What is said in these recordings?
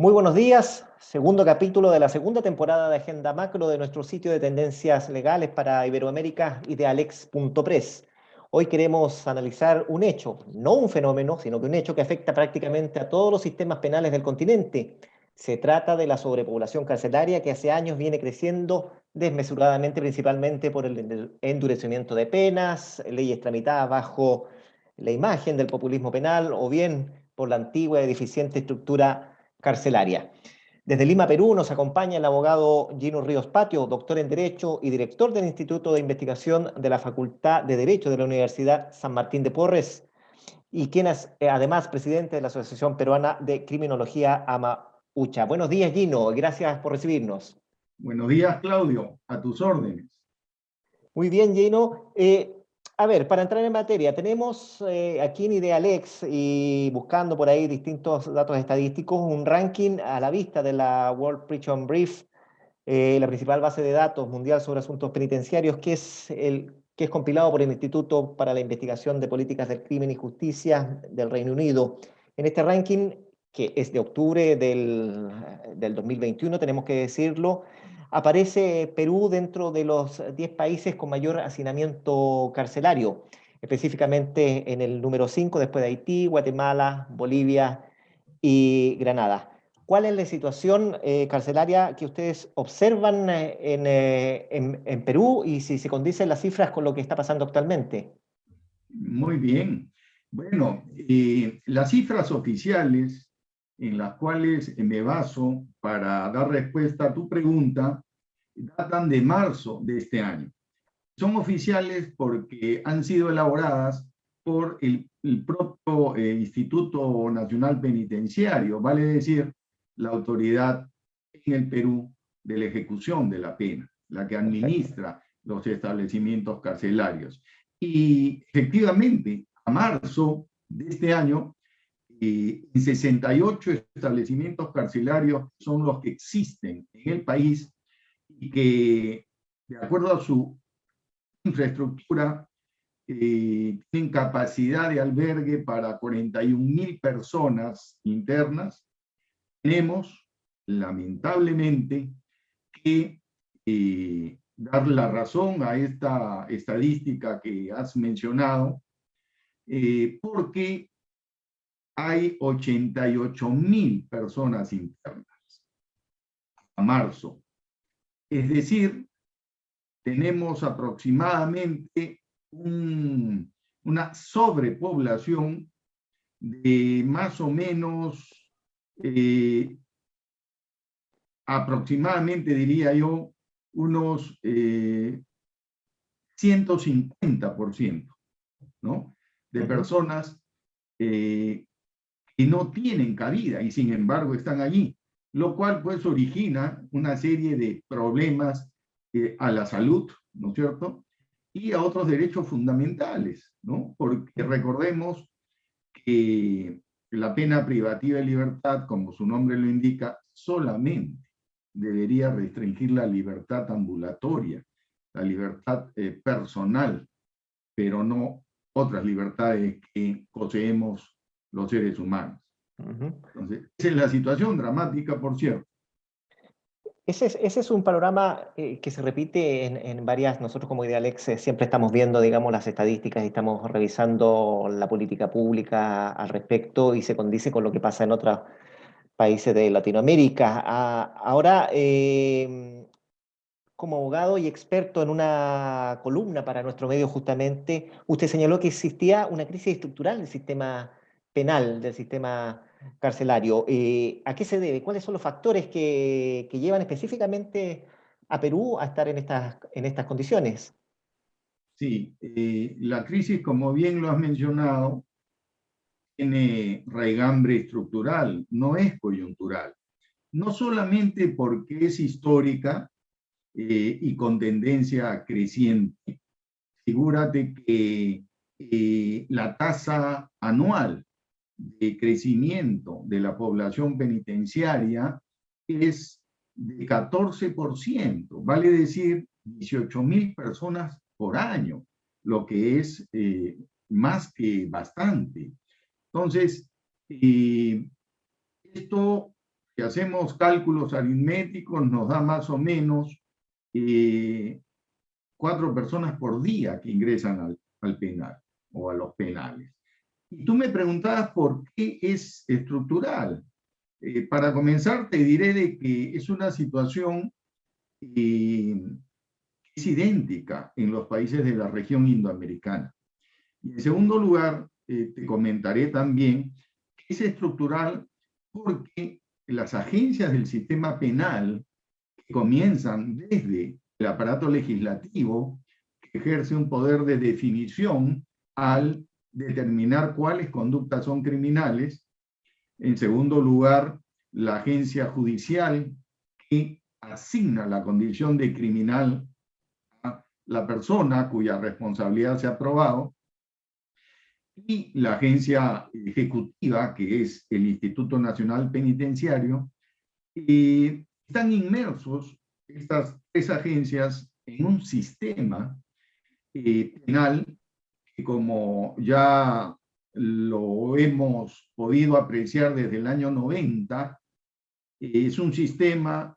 Muy buenos días, segundo capítulo de la segunda temporada de Agenda Macro de nuestro sitio de tendencias legales para Iberoamérica, idealex.press. Hoy queremos analizar un hecho, no un fenómeno, sino que un hecho que afecta prácticamente a todos los sistemas penales del continente. Se trata de la sobrepoblación carcelaria que hace años viene creciendo desmesuradamente, principalmente por el endurecimiento de penas, leyes tramitadas bajo la imagen del populismo penal o bien por la antigua y deficiente estructura carcelaria. Desde Lima, Perú, nos acompaña el abogado Gino Ríos Patio, doctor en Derecho y director del Instituto de Investigación de la Facultad de Derecho de la Universidad San Martín de Porres, y quien es además presidente de la Asociación Peruana de Criminología AMAUCHA. Buenos días, Gino, gracias por recibirnos. Buenos días, Claudio, a tus órdenes. Muy bien, Gino. A ver, para entrar en materia, tenemos aquí en Idealex y buscando por ahí distintos datos estadísticos, un ranking a la vista de la World Prison Brief, la principal base de datos mundial sobre asuntos penitenciarios, que es compilado por el Instituto para la Investigación de Políticas del Crimen y Justicia del Reino Unido. En este ranking, que es de octubre del 2021, tenemos que decirlo, aparece Perú dentro de los 10 países con mayor hacinamiento carcelario, específicamente en el número 5, después de Haití, Guatemala, Bolivia y Granada. ¿Cuál es la situación carcelaria que ustedes observan en Perú y si se condicen las cifras con lo que está pasando actualmente? Muy bien. Bueno, las cifras oficiales en las cuales me baso para dar respuesta a tu pregunta datan de marzo de este año. Son oficiales porque han sido elaboradas por el propio Instituto Nacional Penitenciario, vale decir, la autoridad en el Perú de la ejecución de la pena, la que administra los establecimientos carcelarios. Y efectivamente, a marzo de este año, en 68 establecimientos carcelarios son los que existen en el país y que, de acuerdo a su infraestructura, tienen capacidad de albergue para 41.000 personas internas. Tenemos, lamentablemente, que dar la razón a esta estadística que has mencionado, porque hay 88.000 personas internas a marzo. Es decir, tenemos aproximadamente una sobrepoblación de más o menos aproximadamente, diría yo, unos 150%, ¿no? De personas que no tienen cabida y sin embargo están allí, lo cual pues origina una serie de problemas a la salud, ¿no es cierto? Y a otros derechos fundamentales, ¿no? Porque recordemos que la pena privativa de libertad, como su nombre lo indica, solamente debería restringir la libertad ambulatoria, la libertad personal, pero no otras libertades que poseemos los seres humanos. Entonces, esa es la situación dramática, por cierto. Ese es un panorama que se repite en varias, nosotros como Idealex siempre estamos viendo, digamos, las estadísticas y estamos revisando la política pública al respecto y se condice con lo que pasa en otros países de Latinoamérica. Ahora, como abogado y experto en una columna para nuestro medio justamente, usted señaló que existía una crisis estructural del sistema penal, del sistema carcelario. ¿A qué se debe? ¿Cuáles son los factores que llevan específicamente a Perú a estar en estas condiciones? Sí, la crisis, como bien lo has mencionado, tiene raigambre estructural, no es coyuntural. No solamente porque es histórica y con tendencia creciente. Figúrate que la tasa anual de crecimiento de la población penitenciaria es de 14%, vale decir 18.000 personas por año, lo que es más que bastante. Entonces, esto si hacemos cálculos aritméticos, nos da más o menos 4 personas por día que ingresan al penal o a los penales. Y tú me preguntabas por qué es estructural. Para comenzar, te diré de que es una situación que es idéntica en los países de la región indoamericana. Y en segundo lugar, te comentaré también que es estructural porque las agencias del sistema penal que comienzan desde el aparato legislativo, que ejerce un poder de definición al determinar cuáles conductas son criminales. En segundo lugar, la agencia judicial que asigna la condición de criminal a la persona cuya responsabilidad se ha probado. Y la agencia ejecutiva, que es el Instituto Nacional Penitenciario, están inmersos estas 3 agencias en un sistema penal que, como ya lo hemos podido apreciar desde el año 90, es un sistema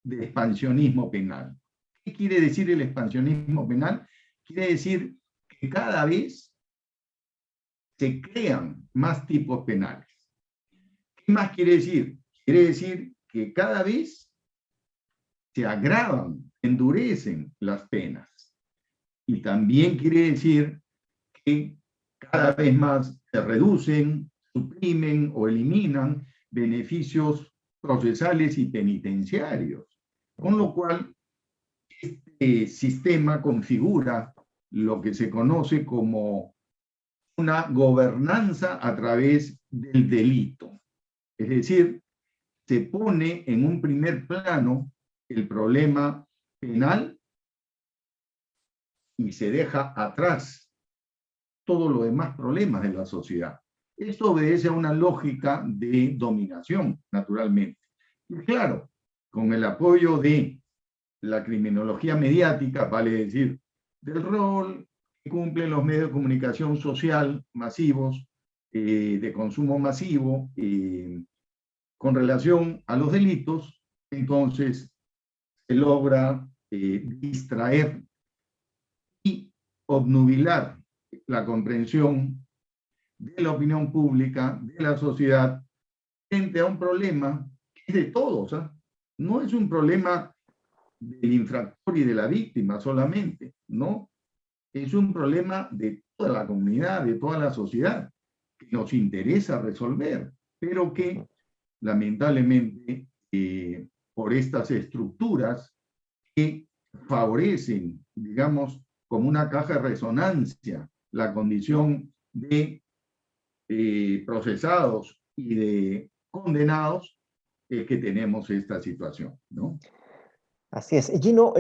de expansionismo penal. ¿Qué quiere decir el expansionismo penal? Quiere decir que cada vez se crean más tipos penales. ¿Qué más quiere decir? Quiere decir que cada vez se agravan, endurecen las penas. Y también quiere decir que cada vez más se reducen, suprimen o eliminan beneficios procesales y penitenciarios. Con lo cual, este sistema configura lo que se conoce como una gobernanza a través del delito. Es decir, se pone en un primer plano el problema penal y se deja atrás todos los demás problemas de la sociedad. Esto obedece a una lógica de dominación, naturalmente. Y claro, con el apoyo de la criminología mediática, vale decir, del rol que cumplen los medios de comunicación social masivos, de consumo masivo, con relación a los delitos, entonces se logra distraer y obnubilar la comprensión de la opinión pública, de la sociedad, frente a un problema que es de todos. ¿Eh? No es un problema del infractor y de la víctima solamente, ¿no? Es un problema de toda la comunidad, de toda la sociedad, que nos interesa resolver, pero que lamentablemente por estas estructuras que favorecen, digamos, como una caja de resonancia, la condición de procesados y de condenados, que tenemos esta situación, ¿no? Así es. Gino,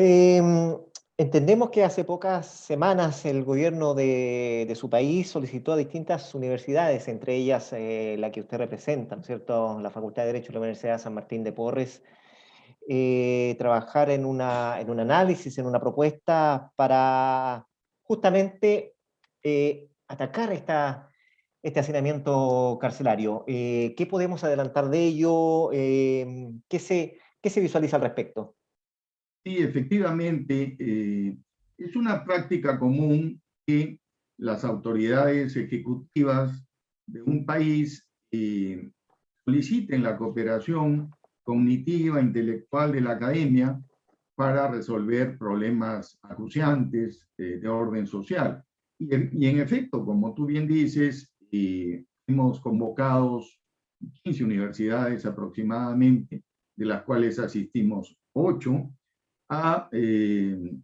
entendemos que hace pocas semanas el gobierno de su país solicitó a distintas universidades, entre ellas la que usted representa, ¿no es cierto?, la Facultad de Derecho de la Universidad de San Martín de Porres, trabajar en un análisis, en una propuesta para justamente atacar este hacinamiento carcelario. ¿Qué podemos adelantar de ello? ¿Qué se visualiza al respecto? Sí, efectivamente, es una práctica común que las autoridades ejecutivas de un país soliciten la cooperación cognitiva, intelectual de la academia para resolver problemas acuciantes de orden social. Y en efecto, como tú bien dices, hemos convocado 15 universidades aproximadamente, de las cuales asistimos 8, a el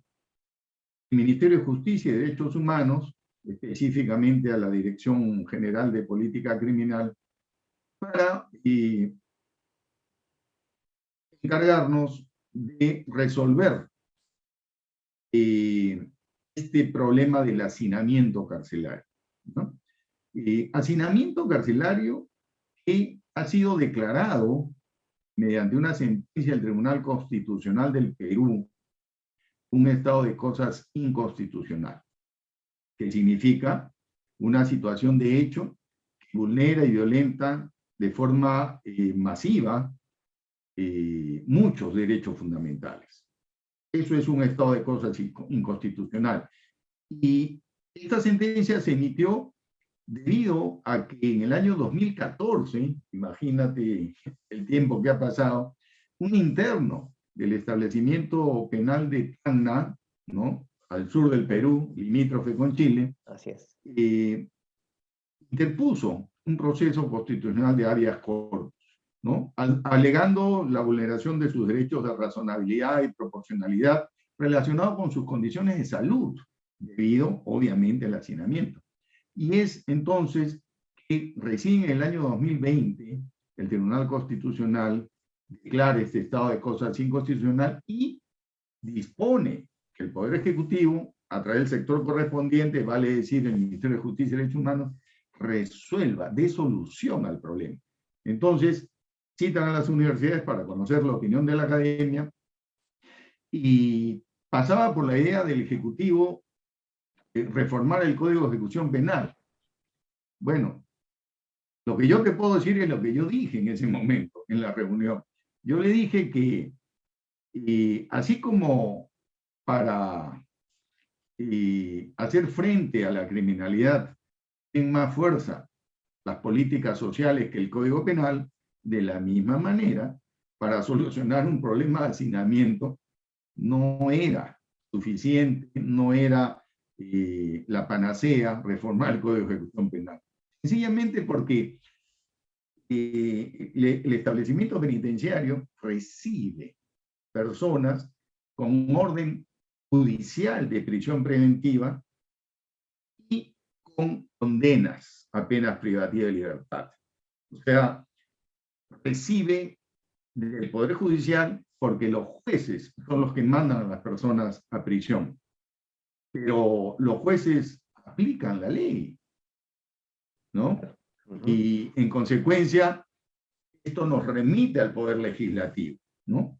Ministerio de Justicia y Derechos Humanos, específicamente a la Dirección General de Política Criminal, para encargarnos de resolver este problema del hacinamiento carcelario, ¿no? Hacinamiento carcelario que ha sido declarado mediante una sentencia del Tribunal Constitucional del Perú un estado de cosas inconstitucional, que significa una situación de hecho que vulnera y violenta de forma masiva muchos derechos fundamentales. Eso es un estado de cosas inconstitucional. Y esta sentencia se emitió debido a que en el año 2014, imagínate el tiempo que ha pasado, un interno del establecimiento penal de Tacna, ¿no?, al sur del Perú, limítrofe con Chile, Así es. interpuso un proceso constitucional de habeas corpus, ¿no?, alegando la vulneración de sus derechos de razonabilidad y proporcionalidad relacionados con sus condiciones de salud, debido, obviamente, al hacinamiento. Y es entonces que recién en el año 2020 el Tribunal Constitucional declara este estado de cosas inconstitucional y dispone que el Poder Ejecutivo, a través del sector correspondiente, vale decir el Ministerio de Justicia y Derechos Humanos, resuelva, dé solución al problema. Entonces, citan a las universidades para conocer la opinión de la academia y pasaba por la idea del Ejecutivo reformar el Código de Ejecución Penal. Bueno, lo que yo te puedo decir es lo que yo dije en ese momento, en la reunión. Yo le dije que así como para hacer frente a la criminalidad tienen más fuerza las políticas sociales que el Código Penal, de la misma manera, para solucionar un problema de hacinamiento, no era suficiente, no era la panacea reformar el Código de Ejecución Penal. Sencillamente porque el establecimiento penitenciario recibe personas con un orden judicial de prisión preventiva y con condenas a penas privativas de libertad. O sea, recibe del Poder Judicial porque los jueces son los que mandan a las personas a prisión. Pero los jueces aplican la ley, ¿no? Y en consecuencia, esto nos remite al Poder Legislativo, ¿no?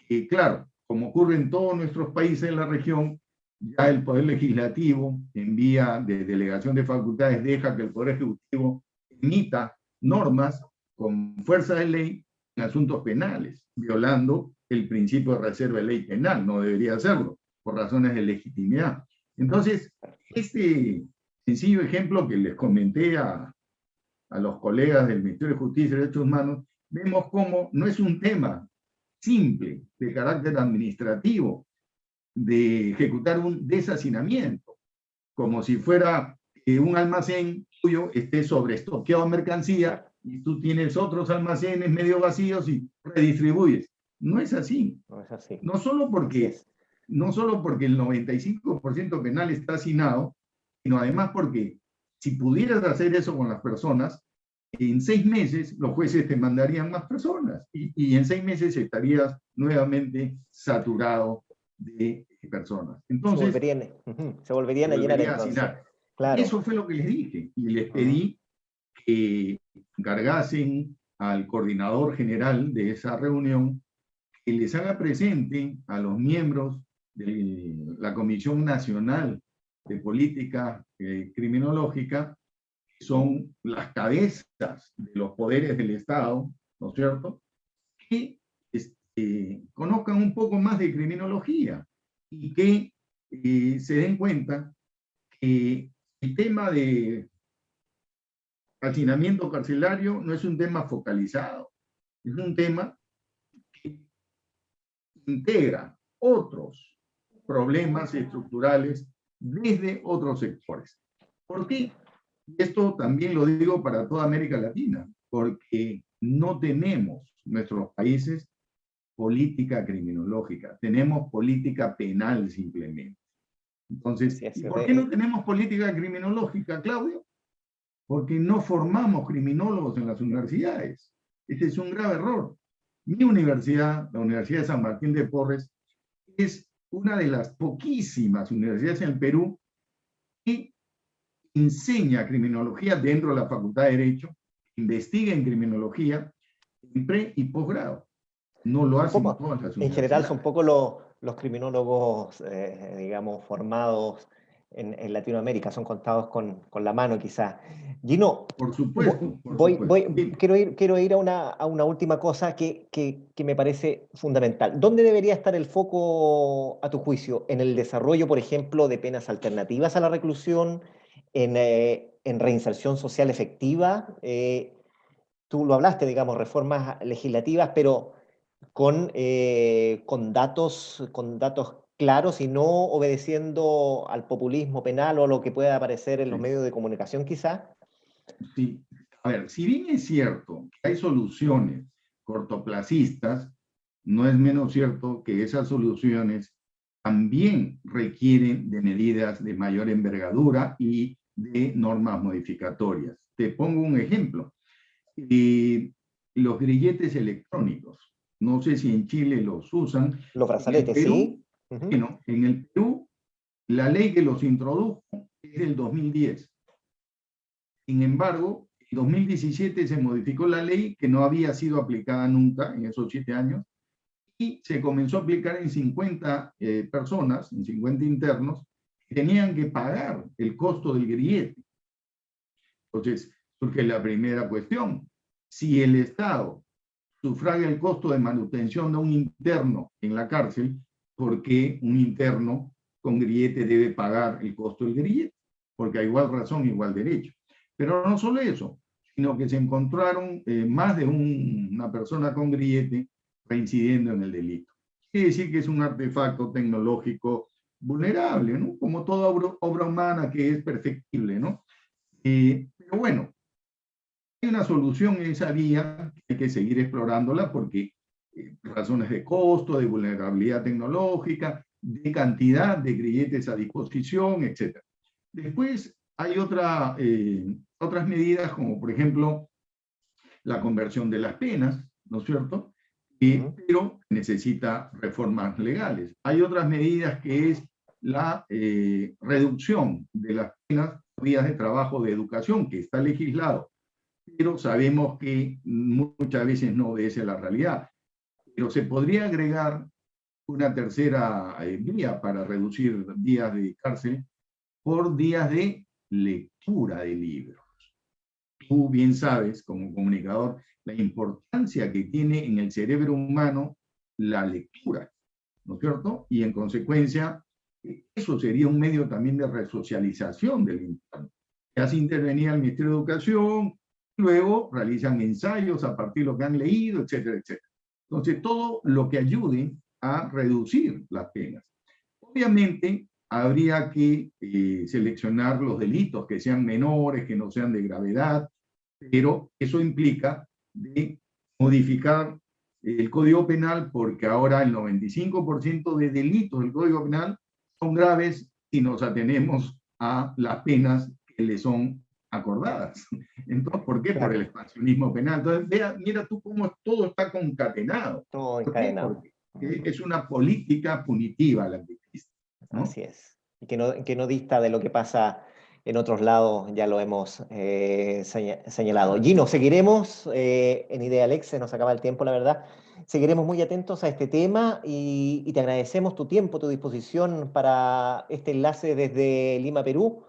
Y claro, como ocurre en todos nuestros países en la región, ya el Poder Legislativo, en vía de delegación de facultades, deja que el Poder Ejecutivo emita normas con fuerza de ley en asuntos penales, violando el principio de reserva de ley penal. No debería hacerlo, por razones de legitimidad. Entonces, este sencillo ejemplo que les comenté a los colegas del Ministerio de Justicia y Derechos Humanos, vemos cómo no es un tema simple, de carácter administrativo, de ejecutar un deshacinamiento, como si fuera un almacén tuyo esté sobreestoqueado de mercancía y tú tienes otros almacenes medio vacíos y redistribuyes. No es así. No es así. No solo porque el 95% penal está hacinado, sino además porque si pudieras hacer eso con las personas, en 6 meses los jueces te mandarían más personas y en 6 meses estarías nuevamente saturado de personas. Entonces, se volverían a llenar a entonces. hacinar. Claro. Eso fue lo que les dije y les pedí que encargasen al coordinador general de esa reunión que les haga presente a los miembros de la Comisión Nacional de Política Criminológica, que son las cabezas de los poderes del Estado, ¿no es cierto?, que conozcan un poco más de criminología y que se den cuenta que el tema de hacinamiento carcelario no es un tema focalizado, es un tema que integra otros problemas estructurales desde otros sectores. ¿Por qué? Esto también lo digo para toda América Latina, porque no tenemos nuestros países política criminológica, tenemos política penal simplemente. Entonces, ¿y por qué no tenemos política criminológica, Claudio? Porque no formamos criminólogos en las universidades. Este es un grave error. Mi universidad, la Universidad de San Martín de Porres, es una de las poquísimas universidades en el Perú que enseña criminología dentro de la Facultad de Derecho, investiga en criminología en pre y posgrado. No lo hacen todas las universidades. En general son pocos los criminólogos, digamos, formados en Latinoamérica, son contados con la mano quizás. Gino, Por supuesto, por supuesto. Sí, quiero ir a una última cosa que me parece fundamental. ¿Dónde debería estar el foco, a tu juicio? ¿En el desarrollo, por ejemplo, de penas alternativas a la reclusión? ¿En reinserción social efectiva? Tú lo hablaste, digamos, reformas legislativas, pero con datos claros y no obedeciendo al populismo penal o a lo que pueda aparecer en los sí, medios de comunicación, quizá. sí. A ver, si bien es cierto que hay soluciones cortoplacistas, no es menos cierto que esas soluciones también requieren de medidas de mayor envergadura y de normas modificatorias. Te pongo un ejemplo. Los grilletes electrónicos. No sé si en Chile los usan. Los En el brazaletes, Perú, ¿sí? Ujú. bueno, en el Perú, la ley que los introdujo es del 2010. Sin embargo, en 2017 se modificó la ley que no había sido aplicada nunca en esos 7 años y se comenzó a aplicar en 50 personas, en 50 internos, que tenían que pagar el costo del grillete. Entonces, surge la primera cuestión. Si el Estado sufraga el costo de manutención de un interno en la cárcel, ¿por qué un interno con grillete debe pagar el costo del grillete? Porque a igual razón, igual derecho. Pero no solo eso, sino que se encontraron más de una persona con grillete reincidiendo en el delito. Quiere decir que es un artefacto tecnológico vulnerable, ¿no? Como toda obra humana que es perfectible, ¿no? Pero bueno, hay una solución en esa vía, hay que seguir explorándola porque razones de costo, de vulnerabilidad tecnológica, de cantidad de grilletes a disposición, etc. Después hay otras medidas como por ejemplo la conversión de las penas, ¿no es cierto? Pero necesita reformas legales. Hay otras medidas que es la reducción de las penas, días de trabajo de educación, que está legislado, pero sabemos que muchas veces no obedece a la realidad. Pero se podría agregar una tercera vía para reducir días de cárcel por días de lectura de libros. Tú bien sabes, como comunicador, la importancia que tiene en el cerebro humano la lectura, ¿no es cierto? Y en consecuencia, eso sería un medio también de resocialización del interno. Ya se intervenía el Ministerio de Educación, luego realizan ensayos a partir de lo que han leído, etcétera, etcétera. Entonces, todo lo que ayude a reducir las penas. Obviamente, habría que seleccionar los delitos que sean menores, que no sean de gravedad, pero eso implica de modificar el Código Penal porque ahora el 95% de delitos del Código Penal son graves si nos atenemos a las penas que le son acordadas. Entonces, ¿por qué? Por el Claro, expansionismo penal. Entonces, mira tú cómo todo está concatenado. todo ¿Por qué? encadenado. Porque es una política punitiva la que existe, ¿no? Así es. Y que no dista de lo que pasa en otros lados, ya lo hemos señalado. Gino, seguiremos en Idealex, se nos acaba el tiempo, la verdad. Seguiremos muy atentos a este tema y te agradecemos tu tiempo, tu disposición para este enlace desde Lima, Perú.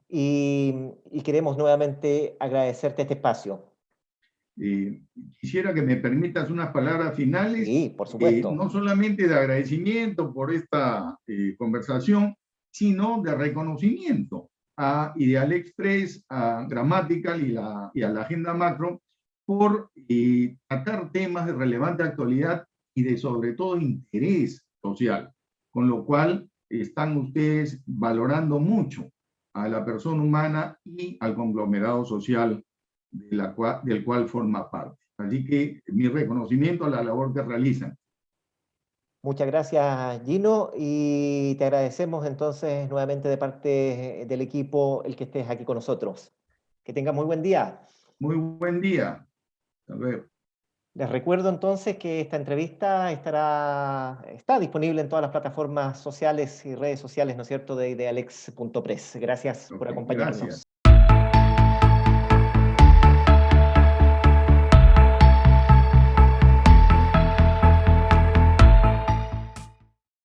Y queremos nuevamente agradecerte este espacio. Eh, Quisiera que me permitas unas palabras finales, Sí, por supuesto. no solamente de agradecimiento por esta conversación, sino de reconocimiento a Ideal Express, a Grammatical y a la Agenda Macro por tratar temas de relevante actualidad y de sobre todo interés social, con lo cual están ustedes valorando mucho a la persona humana y al conglomerado social del cual forma parte. Así que mi reconocimiento a la labor que realizan. Muchas gracias, Gino, y te agradecemos entonces nuevamente de parte del equipo el que estés aquí con nosotros. Que tengas muy buen día. Muy buen día. Hasta luego. Les recuerdo entonces que esta entrevista está disponible en todas las plataformas sociales y redes sociales, ¿no es cierto?, de idealex.press. Gracias por Ok, acompañarnos. gracias.